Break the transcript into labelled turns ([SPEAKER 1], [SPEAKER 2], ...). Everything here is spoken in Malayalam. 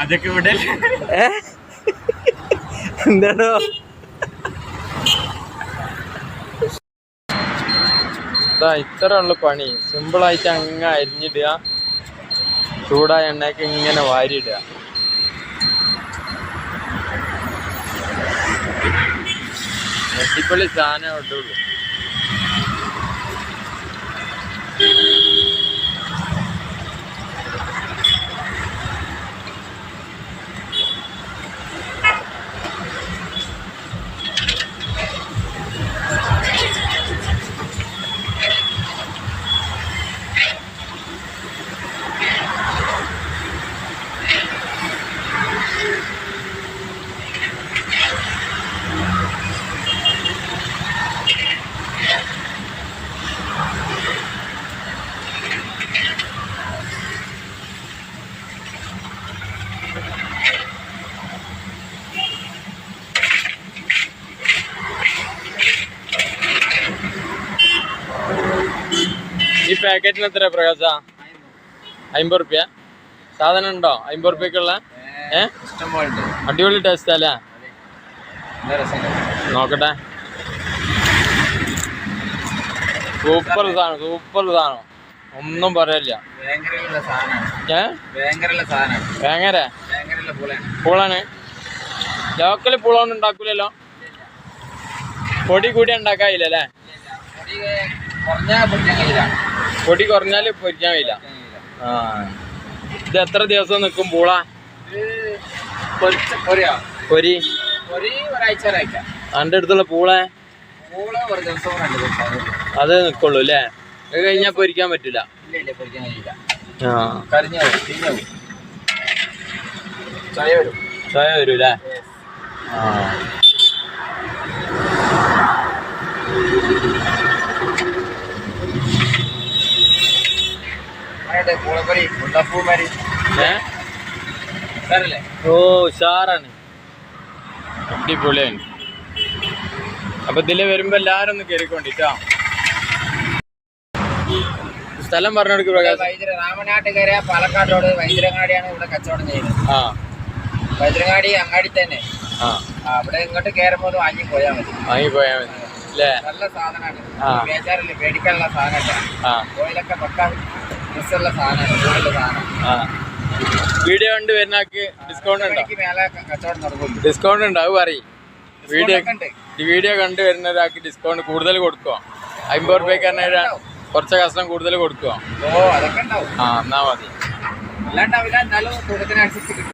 [SPEAKER 1] അതൊക്കെ ഇവിടെ
[SPEAKER 2] എന്താണോ ഇത്ര ഉള്ള പണി സിമ്പിളായിട്ട് അങ്ങ് അരിഞ്ഞിടുക, ചൂടായ എണ്ണയ്ക്ക് ഇങ്ങനെ വാരിയിടുക. അടിപൊളി സാധനം ഇട്ടുള്ളൂ. ഈ പാക്കറ്റിന് എത്ര പ്രകാശ? 50 റുപ്യ. സാധനം ഉണ്ടോ 50 റുപ്യക്കുള്ള? അടിപൊളി ടേസ്റ്റ് അല്ലേ? നോക്കട്ടെ. സൂപ്പർ സാധനം, സൂപ്പർ സാധനം, ഒന്നും പറയില്ല. വേങ്ങര പൂളാണ്. ലോക്കല് പൂളോണ്ട് ഉണ്ടാക്കൂലല്ലോ? പൊടി കൂടി ഉണ്ടാക്കാനില്ലല്ലേ? പൊടി കുറഞ്ഞാല് പൊരിക്കാൻ കഴിയില്ല. ആ, ഇത് എത്ര ദിവസം നിൽക്കും പൂള? പൊരി അതിന്റെ അടുത്തുള്ള പൂള അത് നിക്കുള്ളൂ അല്ലേ? അത് കഴിഞ്ഞാ പൊരിക്കാൻ പറ്റില്ല. ചായ വരൂല്ലേ? ആ, ഓ ഉഷാറാണ്, അടിപൊളിയാണ്. അപ്പൊ ഇതില് വരുമ്പോ എല്ലാരും ഒന്ന് കേറിക്കൊണ്ടിട്ടോ. സ്ഥലം പറഞ്ഞെടുക്ക് പ്രകാശ്.
[SPEAKER 3] രാമനാട്ടുകര പാലക്കാട് റോഡ് വൈദ്യരങ്ങാടിയാണ് ഇവിടെ കച്ചവടം ചെയ്യുന്നത്.
[SPEAKER 2] ആ,
[SPEAKER 3] വൈദ്യരങ്ങാടി അങ്ങാടി തന്നെ. അവിടെ ഇങ്ങോട്ട് കയറുമ്പോൾ വാങ്ങിപ്പോയാ മതി.
[SPEAKER 2] അല്ലേ?
[SPEAKER 3] നല്ല സാധനമാണ്, ബേജാറില്ല, പേടിക്കാനുള്ള സാധനമല്ല. ഓയിലൊക്കെ പക്കാ മിസ്സുള്ള സാധനമാണ്.
[SPEAKER 2] വീഡിയോ കണ്ട് വരുന്നക്ക് ഡിസ്കൗണ്ട് ഉണ്ടോ?
[SPEAKER 3] മേലെ കച്ചവടം നടക്കും.
[SPEAKER 2] ഡിസ്കൗണ്ട് ഉണ്ട്, അത് പറയും. വീഡിയോ കണ്ട് വരുന്ന ഒരാൾക്ക് ഡിസ്കൗണ്ട് കൂടുതൽ കൊടുക്കുക. 50 റുപ്യക്ക് തന്നെ കുറച്ച് കഷ്ടം കൂടുതൽ കൊടുക്കുക.
[SPEAKER 3] ഓ, അതൊക്കെ ഉണ്ടാവും.
[SPEAKER 2] ആ, എന്നാ മതി.
[SPEAKER 3] അല്ലാണ്ടാവില്ല, എന്നാലും തുടക്കത്തിനനുസരിച്ച്